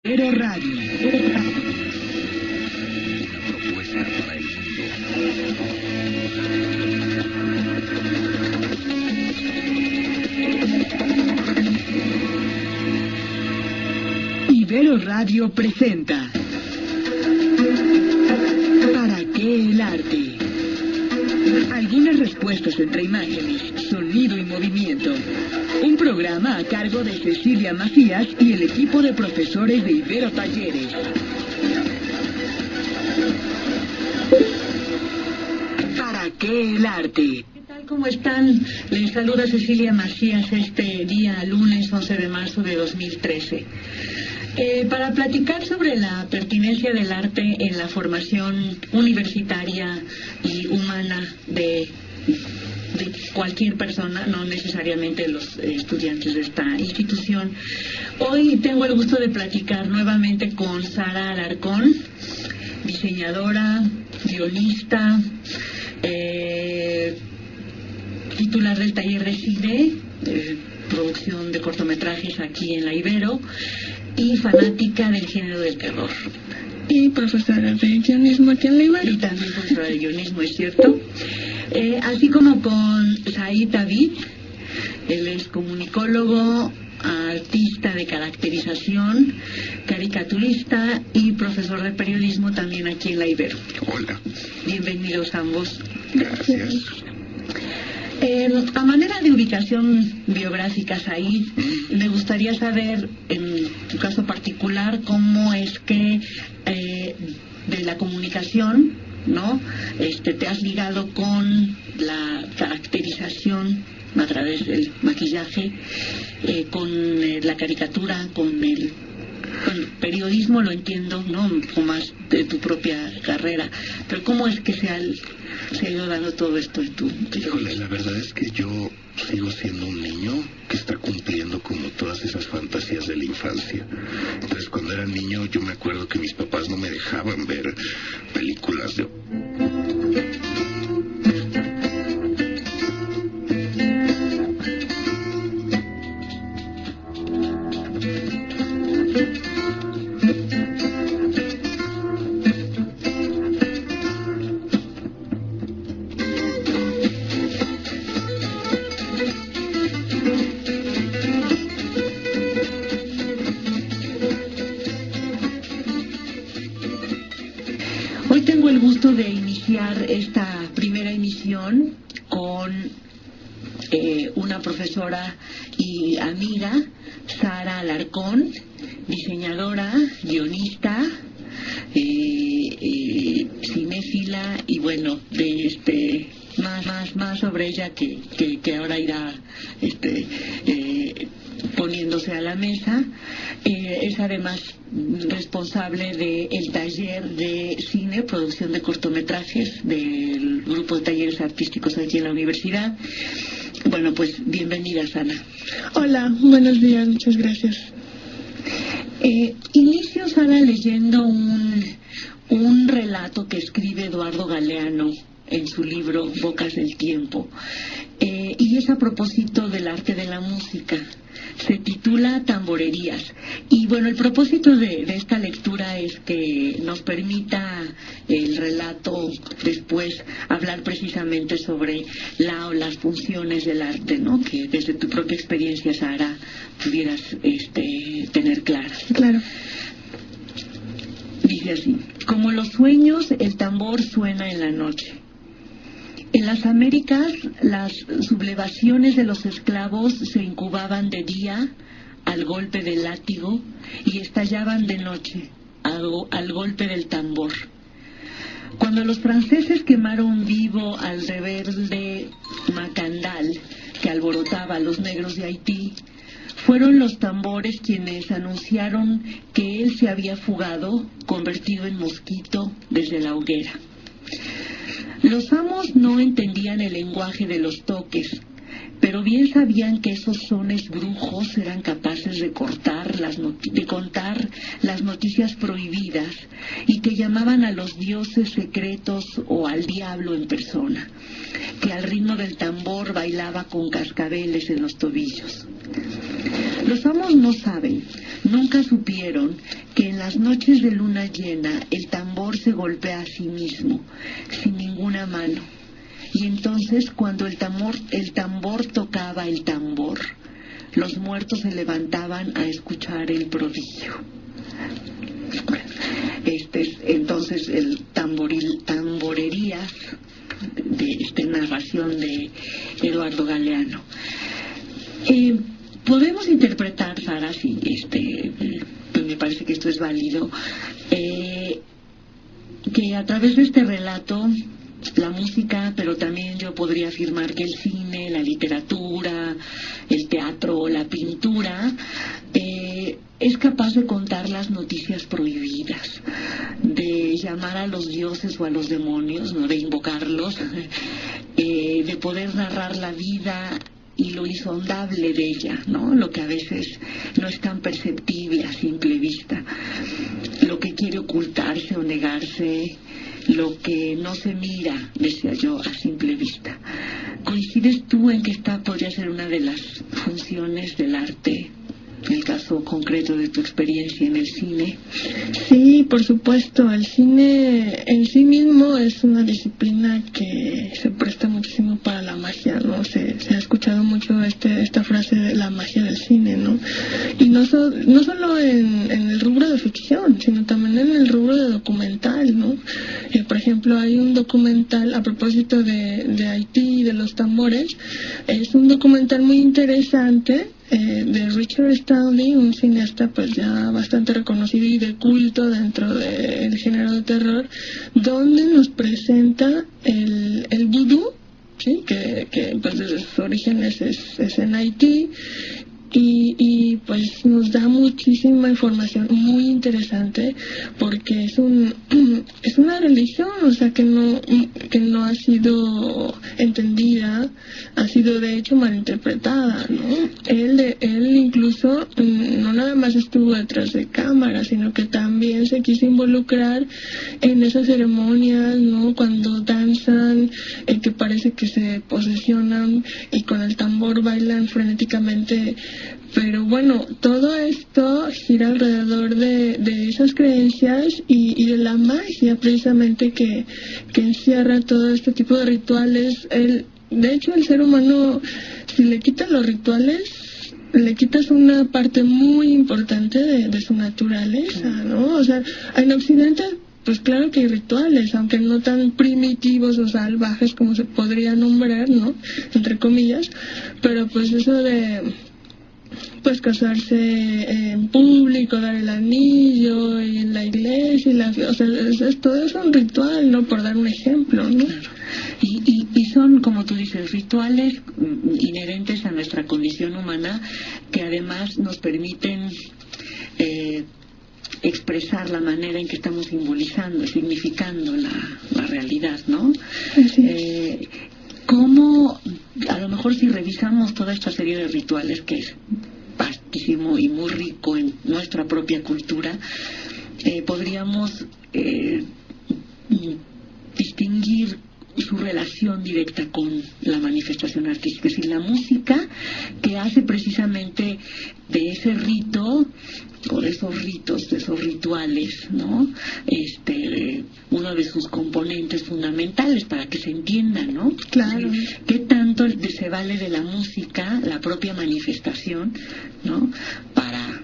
Ibero Radio. Una propuesta para el mundo. Ibero Radio presenta ¿Para qué el arte? Algunas respuestas entre imágenes, sonido y movimiento. Un programa a cargo de Cecilia Macías y el equipo de profesores de Ibero Talleres. ¿Para qué el arte? ¿Qué tal? ¿Cómo están? Les saluda Cecilia Macías este día lunes 11 de marzo de 2013. Para platicar sobre la pertinencia del arte en la formación universitaria y humana de cualquier persona, no necesariamente los estudiantes de esta institución. Hoy tengo el gusto de platicar nuevamente con Sara Alarcón, diseñadora, guionista, titular del taller de cine, producción de cortometrajes aquí en la Ibero, y fanática del género del terror. Y profesora de guionismo aquí en la Ibero. Y también profesora de guionismo, ¿es cierto? Así como con Said David, él es comunicólogo, artista de caracterización, caricaturista y profesor de periodismo también aquí en la Ibero. Hola. Bienvenidos ambos. Gracias. A manera de ubicación biográfica, Said, me gustaría saber, en tu caso particular, cómo es que de la comunicación, ¿no? Te has ligado con la caracterización a través del maquillaje, con la caricatura, con el periodismo, lo entiendo, ¿no? Con más de tu propia carrera. Pero ¿cómo es que se ha ido dando todo esto en tu... Híjole, la verdad es que yo sigo siendo un niño que está cumpliendo como todas esas fantasías de la infancia. Entonces, cuando era niño, yo me acuerdo que mis papás no me dejaban ver películas de... Hoy tengo el gusto de iniciar esta primera emisión con una profesora y amiga, Sara Alarcón, diseñadora, guionista, cinéfila, y bueno, de más sobre ella que ahora irá poniéndose a la mesa. Es además responsable del taller de cine, producción de cortometrajes del grupo de talleres artísticos aquí en la universidad. Bueno, pues bienvenida, Sana. Hola, buenos días, muchas gracias. Inicio, Sara, leyendo un relato que escribe Eduardo Galeano en su libro Bocas del Tiempo, y es a propósito del arte de la música. Se titula Tamborerías. Y bueno, el propósito de esta lectura es que nos permita el relato después hablar precisamente sobre la o las funciones del arte, ¿no? Que desde tu propia experiencia, Sara, pudieras tener claras. Claro. Dice así: como los sueños, el tambor suena en la noche. En las Américas, las sublevaciones de los esclavos se incubaban de día al golpe del látigo y estallaban de noche al golpe del tambor. Cuando los franceses quemaron vivo al rebelde Macandal, que alborotaba a los negros de Haití, fueron los tambores quienes anunciaron que él se había fugado, convertido en mosquito desde la hoguera. Los amos no entendían el lenguaje de los toques, pero bien sabían que esos sones brujos eran capaces de contar las noticias prohibidas y que llamaban a los dioses secretos o al diablo en persona, que al ritmo del tambor bailaba con cascabeles en los tobillos. Los amos no saben, nunca supieron que las noches de luna llena el tambor se golpea a sí mismo, sin ninguna mano. Y entonces cuando el tambor tocaba el tambor, los muertos se levantaban a escuchar el prodigio. Entonces el tamborerías de narración de Eduardo Galeano. Podemos interpretar, Sara, si pues me parece que esto es válido, que a través de este relato la música, pero también yo podría afirmar que el cine, la literatura, el teatro, la pintura, es capaz de contar las noticias prohibidas, de llamar a los dioses o a los demonios, ¿no?, de invocarlos, de poder narrar la vida y lo insondable de ella, ¿no?, lo que a veces no es tan perceptible a simple vista, lo que quiere ocultarse o negarse, lo que no se mira, decía yo, a simple vista. ¿Coincides tú en que esta podría ser una de las funciones del arte, en el caso concreto de tu experiencia en el cine? Sí, por supuesto. El cine en sí mismo es una disciplina que se presta muchísimo para la magia, ¿no? Se ha escuchado mucho esta frase de la magia del cine, ¿no? Y no solo en el rubro de ficción, sino también en el rubro de documental, ¿no? Por ejemplo, hay un documental a propósito de Haití y de los tambores. Es un documental muy interesante de Richard Stanley, un cineasta pues ya bastante reconocido y de culto dentro del género de terror, donde nos presenta el vudú, ¿sí? que pues desde sus orígenes es en Haití, y pues nos da muchísima información muy interesante, porque es una religión, o sea, que no ha sido entendida, ha sido de hecho malinterpretada, ¿no? Él incluso no nada más estuvo detrás de cámara, sino que también se quiso involucrar en esas ceremonias, ¿no?, cuando danzan, que parece que se posesionan y con el tambor bailan frenéticamente. Pero bueno, todo esto gira alrededor de esas creencias y de la magia precisamente que encierra todo este tipo de rituales. De hecho, el ser humano, si le quitas los rituales, le quitas una parte muy importante de su naturaleza, ¿no? O sea, en Occidente, pues claro que hay rituales, aunque no tan primitivos o salvajes como se podría nombrar, ¿no?, entre comillas, pero pues eso de pues casarse en público, dar el anillo y en la iglesia, o sea, todo es un ritual, ¿no?, por dar un ejemplo, ¿no? Claro. Y son, como tú dices, rituales inherentes a nuestra condición humana, que además nos permiten expresar la manera en que estamos simbolizando, significando la realidad, ¿no? Sí. ¿Cómo, a lo mejor si revisamos toda esta serie de rituales, que es vastísimo y muy rico en nuestra propia cultura, podríamos distinguir su relación directa con la manifestación artística? Es decir, la música que hace precisamente de ese rito, o de esos ritos, de esos rituales, ¿no?, uno de sus componentes fundamentales para que se entienda, ¿no? Claro. ¿Qué tanto se vale de la música, la propia manifestación, ¿no?, para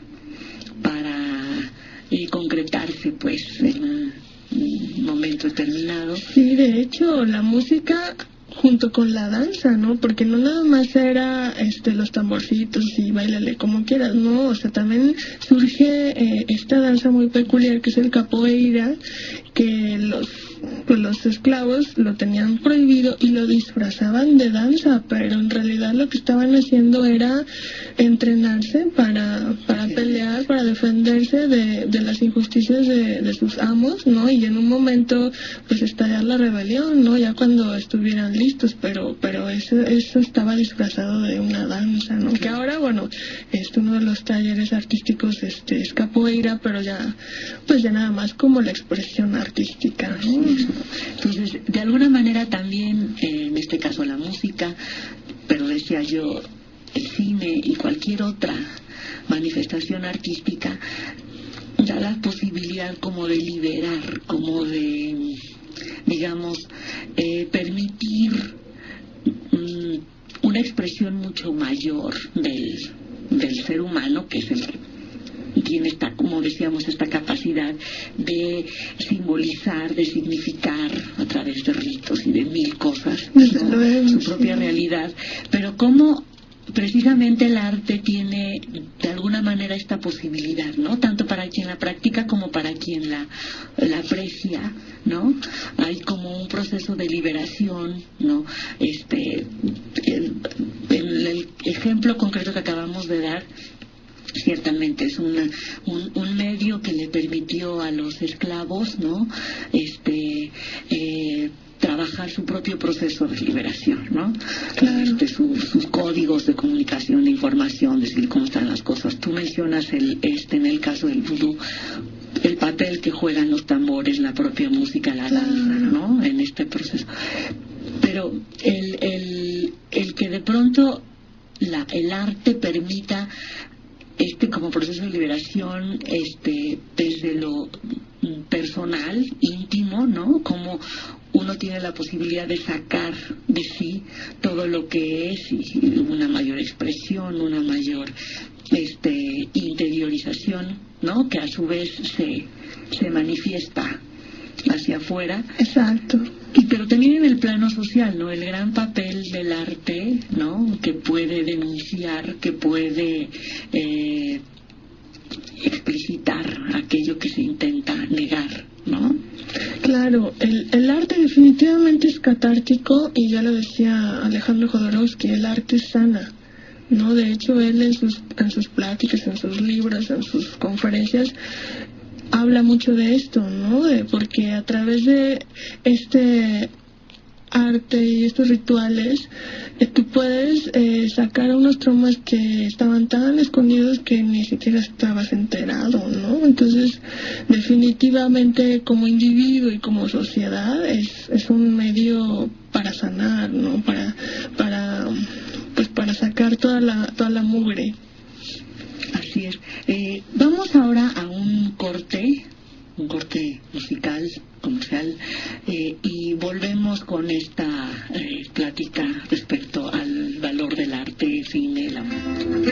concretarse, pues, en un momento determinado? Sí, de hecho, la música junto con la danza, ¿no? Porque no nada más era los tamborcitos y báilale como quieras, ¿no? O sea, también surge esta danza muy peculiar que es el capoeira, que los esclavos lo tenían prohibido y lo disfrazaban de danza, pero en realidad lo que estaban haciendo era entrenarse para pelear, para defenderse de las injusticias de sus amos, ¿no? Y en un momento pues estallar la rebelión, ¿no?, ya cuando estuvieran listos, pero eso estaba disfrazado de una danza, ¿no? Que ahora, bueno, uno de los talleres artísticos es capoeira, pero ya nada más como la expresión artística, ¿no? Entonces, de alguna manera también, en este caso la música, pero decía yo, el cine y cualquier otra manifestación artística, da la posibilidad como de liberar, como de, digamos, permitir una expresión mucho mayor del ser humano, que es el que tiene esta, como decíamos, esta capacidad de simbolizar, de significar a través de ritos y de mil cosas, ¿no? Su propia realidad, pero cómo precisamente el arte tiene de alguna manera esta posibilidad, ¿no? Tanto para quien la practica como para quien la aprecia, ¿no? Hay como un proceso de liberación, ¿no? El ejemplo concreto que acabamos de dar ciertamente es un medio que le permitió a los esclavos, ¿no? Trabajar su propio proceso de liberación, ¿no? Claro. Sus códigos de comunicación, de información, decir cómo están las cosas. Tú mencionas en el caso del vudú, el papel que juegan los tambores, la propia música, la danza, ¿no? En este proceso. Pero el que de pronto el arte permita como proceso de liberación, desde lo personal, íntimo, ¿no? Como uno tiene la posibilidad de sacar de sí todo lo que es, y una mayor expresión, una mayor interiorización, ¿no? Que a su vez se manifiesta hacia afuera. Exacto. Pero también en el plano social, ¿no? El gran papel del arte, ¿no? Que puede denunciar, que puede explicitar aquello que se intenta negar, ¿no? Claro, el arte definitivamente es catártico, y ya lo decía Alejandro Jodorowsky, el arte sana, ¿no? De hecho, él en sus pláticas, en sus libros, en sus conferencias, habla mucho de esto, ¿no? Porque a través de este arte y estos rituales, tú puedes sacar unos traumas que estaban tan escondidos que ni siquiera estabas enterado, ¿no? Entonces, definitivamente, como individuo y como sociedad, es un medio para sanar, ¿no? Para sacar toda la mugre. Así es. Vamos ahora a un corte musical, comercial, y volvemos con esta plática respecto al valor del arte, cine, la música.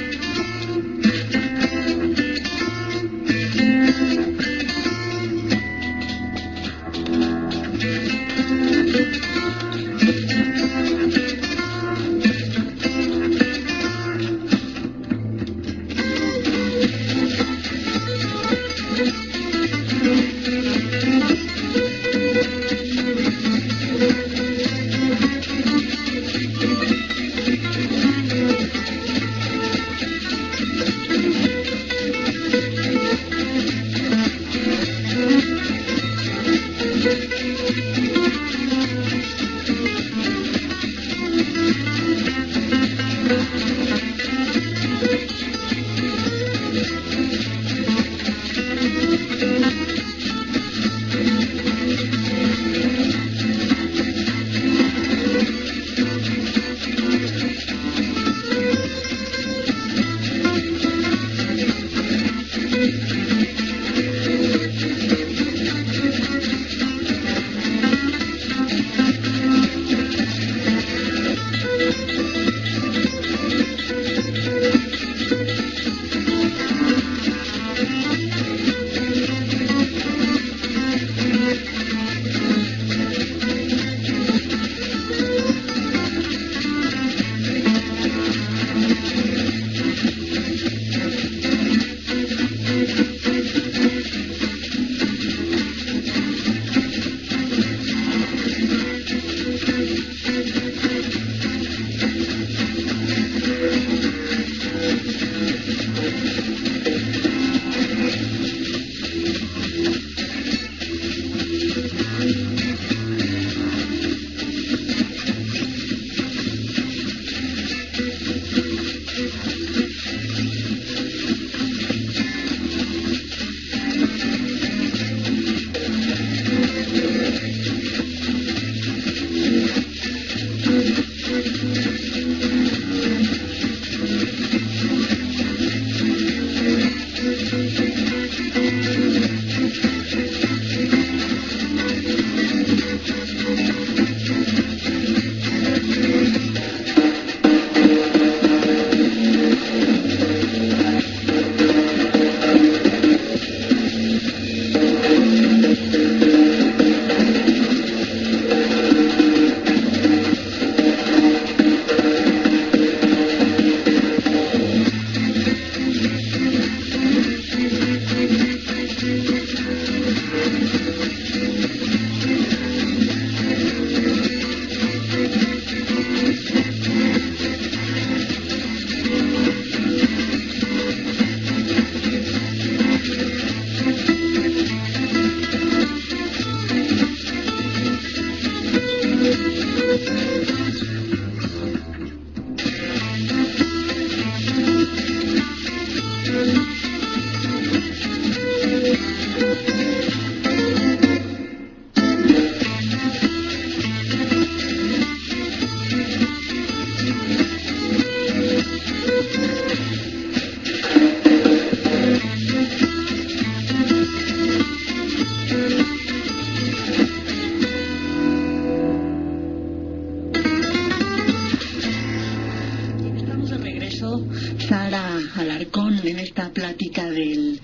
Sara Alarcón, en esta plática de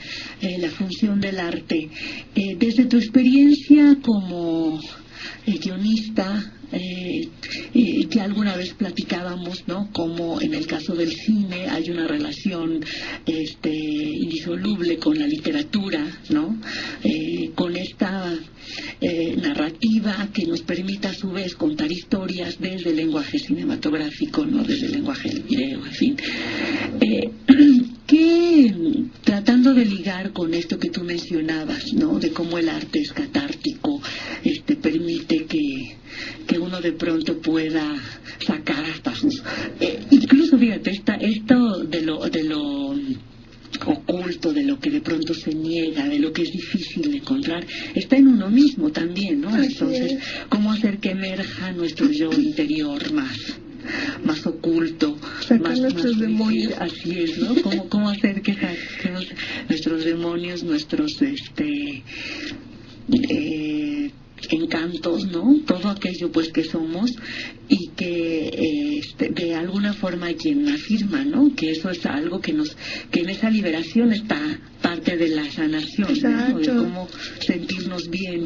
la función del arte. Desde tu experiencia como guionista, ya alguna vez platicábamos, ¿no?, como en el caso del cine hay una relación indisoluble con la literatura, ¿no?, con esta narrativa que nos permite a su vez contar historias desde el lenguaje cinematográfico, no desde el lenguaje del video, en fin. Que tratando de ligar con esto que tú mencionabas, ¿no?, de cómo el arte es catártico, permite que uno de pronto pueda sacar hasta sus incluso fíjate esto de lo oculto, de lo que de pronto se niega, de lo que es difícil de encontrar, está en uno mismo también, ¿no? Entonces, ¿cómo hacer que emerja nuestro yo interior más oculto, sacar nuestros demonios? Así es, ¿no? ¿Cómo hacer que nuestros demonios, nuestros encantos, ¿no?, todo aquello pues que somos, y que de alguna forma hay quien afirma, ¿no?, que eso es algo que en esa liberación está parte de la sanación, ¿no?, de cómo sentirnos bien,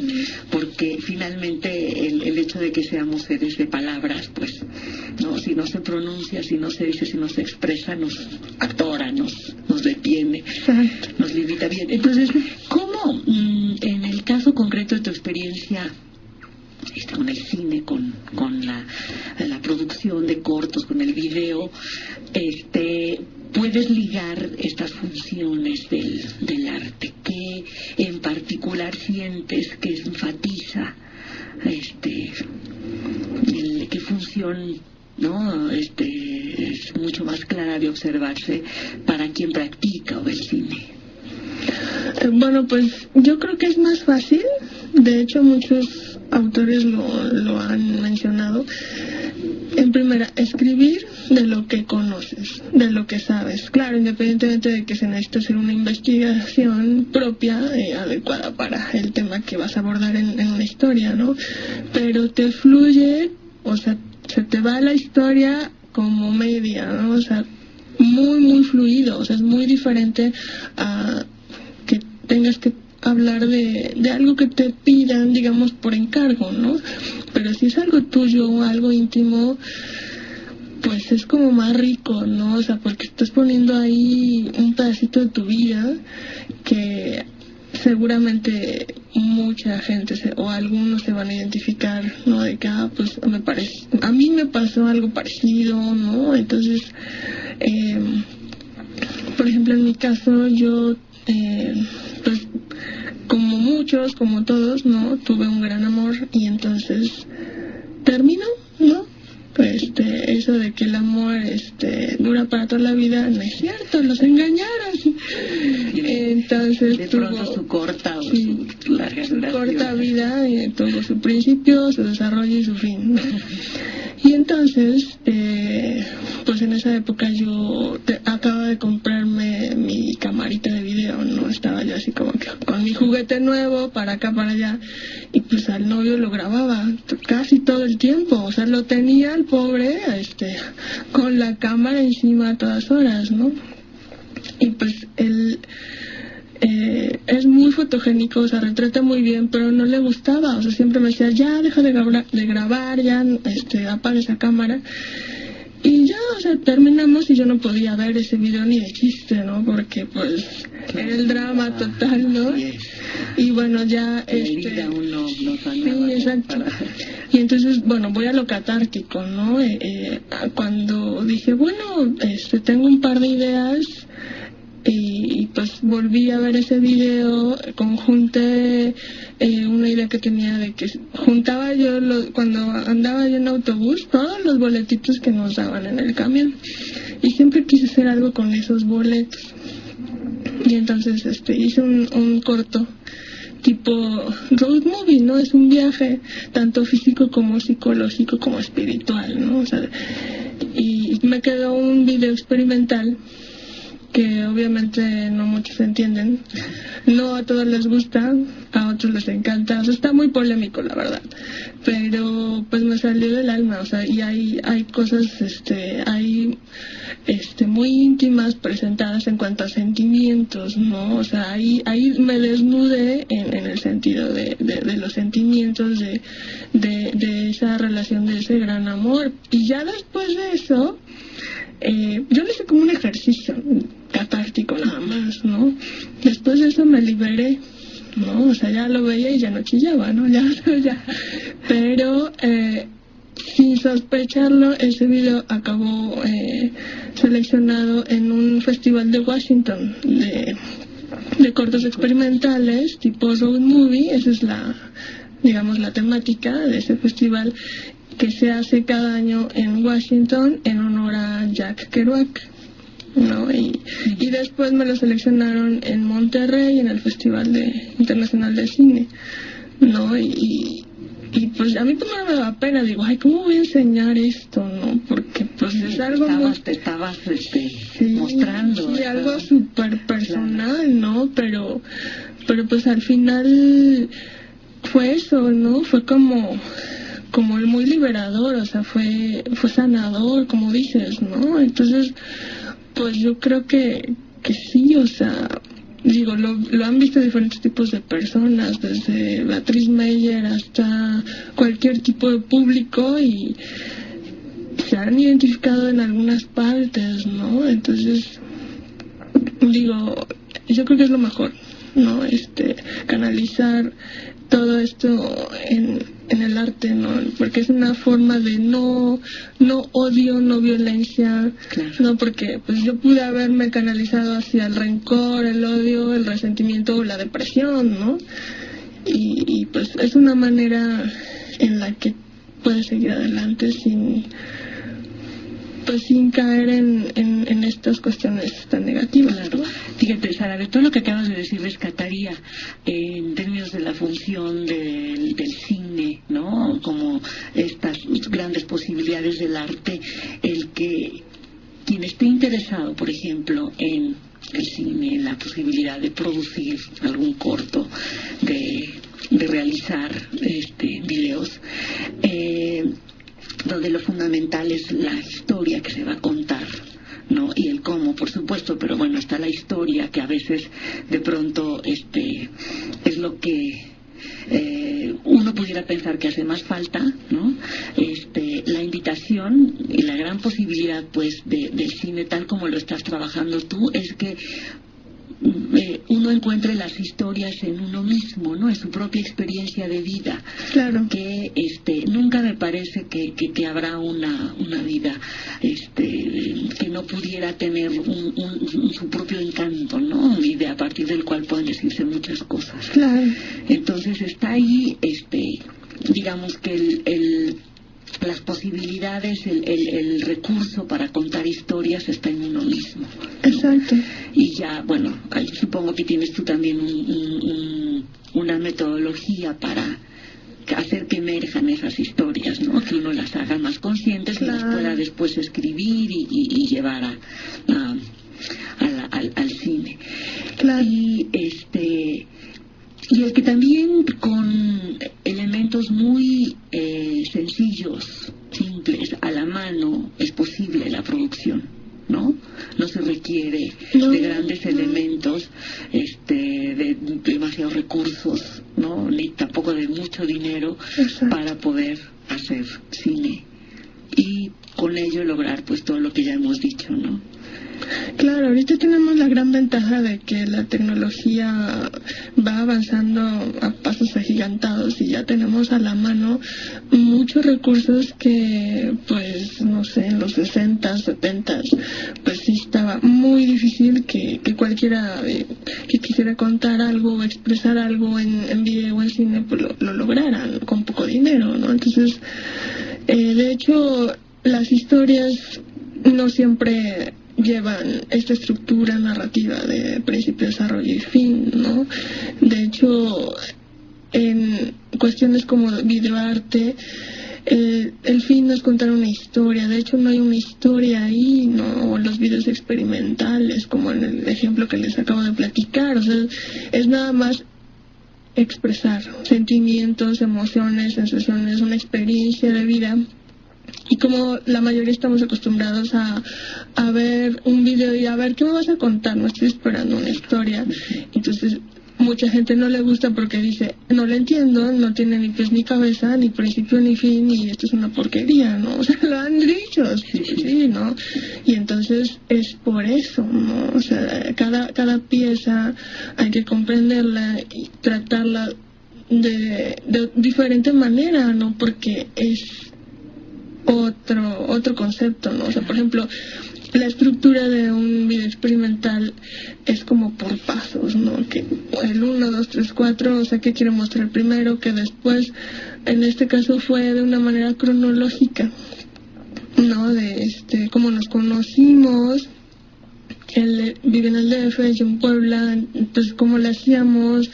porque finalmente el hecho de que seamos seres de palabras, pues, no, si no se pronuncia, si no se dice, si no se expresa, nos atora, nos detiene, nos limita bien. Entonces, ¿cómo en el caso concreto de tu experiencia con el cine, con la producción de cortos, con el video, puedes ligar estas funciones del arte? ¿Qué en particular sientes que enfatiza qué función, ¿no?, es mucho más clara de observarse para quien practica o ve el cine? Bueno, pues yo creo que es más fácil. De hecho, muchos autores lo han mencionado. En primera, escribir de lo que conoces, de lo que sabes. Claro, independientemente de que se necesite hacer una investigación propia, adecuada para el tema que vas a abordar en una historia, ¿no? Pero te fluye, o sea, se te va la historia como media, ¿no? O sea, muy, muy fluido. O sea, es muy diferente a que tengas que hablar de algo que te pidan, digamos, por encargo, ¿no? Pero si es algo tuyo, algo íntimo, pues es como más rico, ¿no? O sea, porque estás poniendo ahí un pedacito de tu vida que seguramente mucha gente o algunos se van a identificar, ¿no? De que, pues a mí me pasó algo parecido, ¿no? Entonces, por ejemplo, en mi caso, yo, pues, como muchos, como todos, ¿no?, tuve un gran amor y entonces terminó, ¿no? Eso de que el amor dura para toda la vida, no es cierto, los engañaron. Entonces de pronto su corta o su larga duración, corta vida, tuvo su principio, su desarrollo y su fin, ¿no? Y entonces, pues en esa época yo acababa de comprarme mi camarita de video, ¿no? Estaba yo así como que con mi juguete nuevo, para acá, para allá, y pues al novio lo grababa casi todo el tiempo. O sea, lo tenía el pobre, con la cámara encima a todas horas, ¿no? Y pues él es muy fotogénico, o sea, retrata muy bien, pero no le gustaba. O sea, siempre me decía, ya deja de grabar, ya apaga esa cámara. Y ya, o sea, terminamos y yo no podía ver ese video ni de chiste, ¿no? Porque pues era el drama total, ¿no? Y bueno, ya sí, exacto. Y entonces, bueno, voy a lo catártico, ¿no? Cuando dije, bueno, tengo un par de ideas, y pues volví a ver ese video, conjunté una idea que tenía de que juntaba yo cuando andaba yo en autobús, todos los boletitos que nos daban en el camión, y siempre quise hacer algo con esos boletos. Y entonces hice un corto tipo road movie, ¿no? Es un viaje tanto físico como psicológico como espiritual, ¿no? O sea, y me quedó un video experimental que obviamente no muchos entienden, no a todos les gusta, a otros les encanta, o sea, está muy polémico la verdad, pero pues me salió del alma, o sea, y hay cosas muy íntimas presentadas en cuanto a sentimientos, ¿no? O sea, ahí me desnudé en el sentido de los sentimientos de esa relación, de ese gran amor, y ya después de eso yo lo hice como un ejercicio catártico nada más, ¿no? Después de eso me liberé, ¿no? O sea, ya lo veía y ya no chillaba, ¿no? Ya. Pero sin sospecharlo, ese video acabó seleccionado en un festival de Washington de cortos experimentales tipo road movie. Esa es la temática de ese festival, que se hace cada año en Washington en honor a Jack Kerouac, ¿no? Y después me lo seleccionaron en Monterrey en el Festival Internacional de Cine, ¿no? Y pues a mí primero me daba pena, digo, ay, ¿cómo voy a enseñar esto, no? Porque pues es algo te estabas mostrando. Sí, algo súper personal, ¿no? Pero pues al final fue eso, ¿no? Fue como el muy liberador, o sea, fue sanador, como dices, ¿no? Entonces, pues yo creo que sí, o sea, digo, lo han visto diferentes tipos de personas, desde Beatriz Meyer hasta cualquier tipo de público, y se han identificado en algunas partes, ¿no? Entonces, digo, yo creo que es lo mejor, ¿no? Canalizar todo esto en el arte, ¿no? Porque es una forma de no odio, no violencia, claro. No, porque pues yo pude haberme canalizado hacia el rencor, el odio, el resentimiento o la depresión, ¿no? Y pues es una manera en la que puedes seguir adelante sin caer en estas cuestiones tan negativas. Claro. Fíjate, Sara, de todo lo que acabas de decir, rescataría en términos de la función del cine, ¿no? Como estas grandes posibilidades del arte, el que quien esté interesado, por ejemplo, en el cine, en la posibilidad de producir algún corto, de realizar videos, donde lo fundamental es la historia que se va a contar, ¿no? Y el cómo, por supuesto, pero bueno, está la historia, que a veces de pronto es lo que uno pudiera pensar que hace más falta, ¿no? La invitación y la gran posibilidad, pues, del cine tal como lo estás trabajando tú, es que uno encuentre las historias en uno mismo, ¿no? En su propia experiencia de vida. Claro. Que nunca me parece que habrá una vida que no pudiera tener su propio encanto, ¿no? Y a partir del cual pueden decirse muchas cosas. Claro. Entonces está ahí, digamos que las posibilidades, el recurso para contar historias está en uno mismo, ¿no? Exacto. Y ya, bueno, supongo que tienes tú también una metodología para hacer que emerjan esas historias, ¿no? Que uno las haga más conscientes, claro, y las pueda después escribir y llevar al cine. Claro. Y el que también con elementos muy sencillos, simples, a la mano, es posible la producción, ¿no? No se requiere de grandes elementos, de demasiados recursos, ¿no? Ni tampoco de mucho dinero. Exacto. Para poder hacer cine y con ello lograr pues todo lo que ya hemos dicho, ¿no? Claro, ahorita tenemos la gran ventaja de que la tecnología va avanzando a pasos agigantados y ya tenemos a la mano muchos recursos que, pues, no sé, en los 60, 70, pues sí estaba muy difícil que cualquiera que quisiera contar algo o expresar algo en video o en cine, pues lo lograran con poco dinero, ¿no? Entonces, de hecho, las historias no siempre llevan esta estructura narrativa de principio, desarrollo y fin, ¿no? De hecho, en cuestiones como videoarte, el fin no es contar una historia. De hecho, no hay una historia ahí, ¿no? O los videos experimentales, como en el ejemplo que les acabo de platicar. O sea, es nada más expresar sentimientos, emociones, sensaciones, una experiencia de vida. Y como la mayoría estamos acostumbrados a ver un video y a ver, ¿qué me vas a contar? No estoy esperando una historia. Entonces, mucha gente no le gusta porque dice, no le entiendo, no tiene ni pies ni cabeza, ni principio ni fin, y esto es una porquería, ¿no? O sea, lo han dicho, sí, ¿no? Y entonces es por eso, ¿no? O sea, cada pieza hay que comprenderla y tratarla de diferente manera, ¿no? Porque es otro concepto, ¿no? O sea, por ejemplo, la estructura de un video experimental es como por pasos, ¿no? Que el 1, 2, 3, 4, o sea, que quiero mostrar primero, que después, en este caso fue de una manera cronológica, ¿no? De cómo nos conocimos. Él vive en el DF, yo en Puebla, entonces cómo le hacíamos,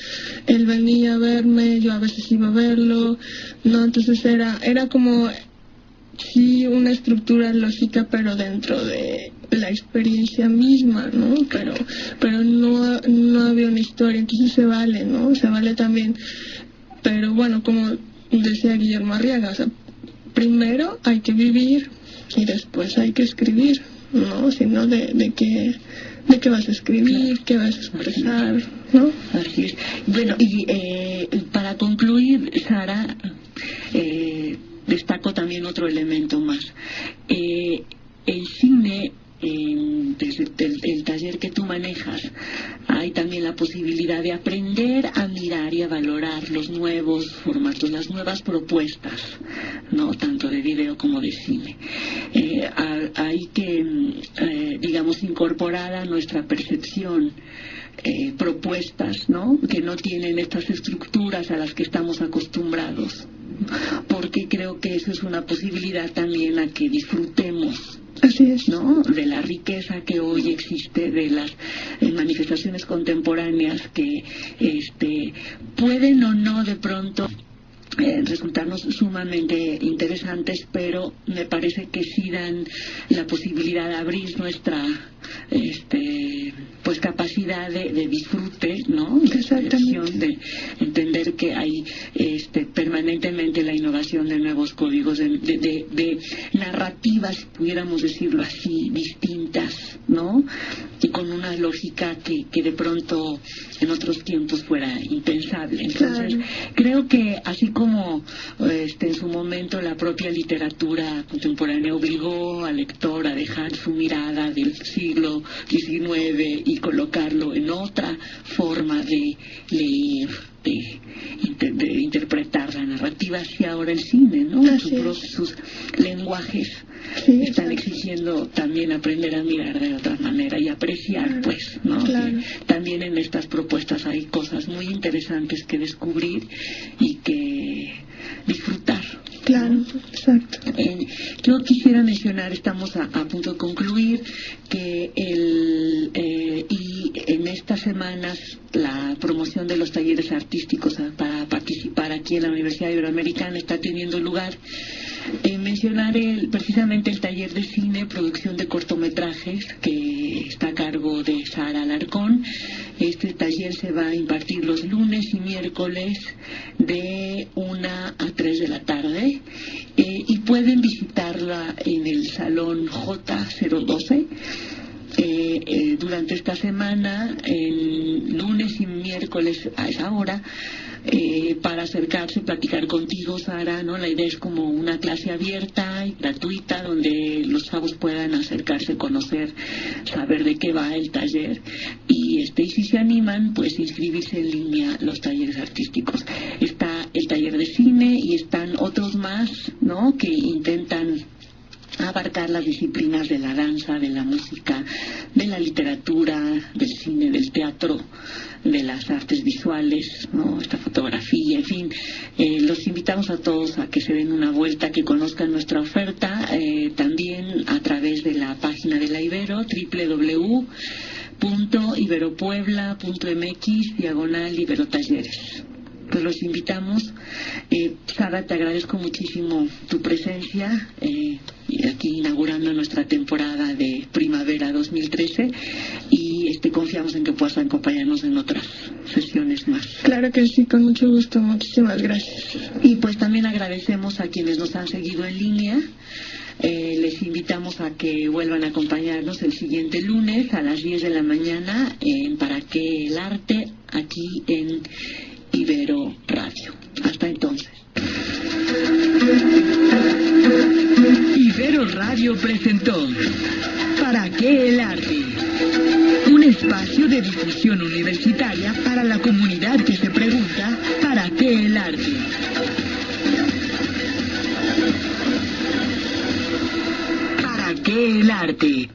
él venía a verme, yo a veces iba a verlo, ¿no? Entonces era como, sí, una estructura lógica, pero dentro de la experiencia misma, ¿no? Pero no había una historia, entonces se vale, ¿no? Se vale también. Pero bueno, como decía Guillermo Arriaga, o sea, primero hay que vivir y después hay que escribir, ¿no? Sino de qué vas a escribir, qué vas a expresar, ¿no? Así es. Bueno, y para concluir, Sara, destaco también otro elemento más. El cine, desde el taller que tú manejas, hay también la posibilidad de aprender a mirar y a valorar los nuevos formatos, las nuevas propuestas, no tanto de video como de cine. Hay que, digamos, incorporar a nuestra percepción propuestas, ¿no? Que no tienen estas estructuras a las que estamos acostumbrados, porque creo que eso es una posibilidad también a que disfrutemos, así es, ¿no? De la riqueza que hoy existe, de las manifestaciones contemporáneas que pueden o no de pronto resultarnos sumamente interesantes, pero me parece que sí dan la posibilidad de abrir nuestra pues capacidad de disfrute, ¿no? De entender que hay permanentemente la innovación de nuevos códigos, de narrativas, pudiéramos decirlo así, distintas, ¿no? Y con una lógica que de pronto en otros tiempos fuera impensable. Entonces, creo que así como en su momento la propia literatura contemporánea obligó al lector a dejar su mirada del siglo XIX y colocarlo en otra forma de leer, de interpretar la narrativa, hacia ahora el cine, ¿no? Sus lenguajes están exigiendo también aprender a mirar de otra manera y apreciar, pues, ¿no? Claro. También en estas propuestas hay cosas muy interesantes que descubrir y que disfrutar. Claro, exacto. Yo quisiera mencionar, estamos a punto de concluir, que y en estas semanas la promoción de los talleres artísticos para participar aquí en la Universidad Iberoamericana está teniendo lugar. Mencionar precisamente el taller de cine, producción de cortometrajes, que está a cargo de Sara Alarcón. Este taller se va a impartir los lunes y miércoles de 1 a 3 de la tarde y pueden visitarla en el salón J012. Durante esta semana, el lunes y miércoles a esa hora, para acercarse, platicar contigo, Sara, ¿no? La idea es como una clase abierta y gratuita donde los chavos puedan acercarse, conocer, saber de qué va el taller y si se animan, pues inscribirse en línea los talleres artísticos. Está el taller de cine y están otros más, ¿no? Que intentan abarcar las disciplinas de la danza, de la música, de la literatura, del cine, del teatro, de las artes visuales, ¿no? Esta fotografía, en fin. Los invitamos a todos a que se den una vuelta, que conozcan nuestra oferta, también a través de la página de la IBE. Ibero, www.iberopuebla.mx/Ibero-Talleres. Pues los invitamos. Sara, te agradezco muchísimo tu presencia y aquí inaugurando nuestra temporada de primavera 2013 y confiamos en que puedas acompañarnos en otras sesiones más. Claro que sí, con mucho gusto. Muchísimas gracias. Y pues también agradecemos a quienes nos han seguido en línea. Les invitamos a que vuelvan a acompañarnos el siguiente lunes a las 10 de la mañana en Para qué el arte, aquí en Ibero Radio. Hasta entonces. Ibero Radio presentó ¿Para qué el arte? Un espacio de difusión universitaria para la comunidad que se pregunta ¿para qué el arte? ¿Para qué el arte?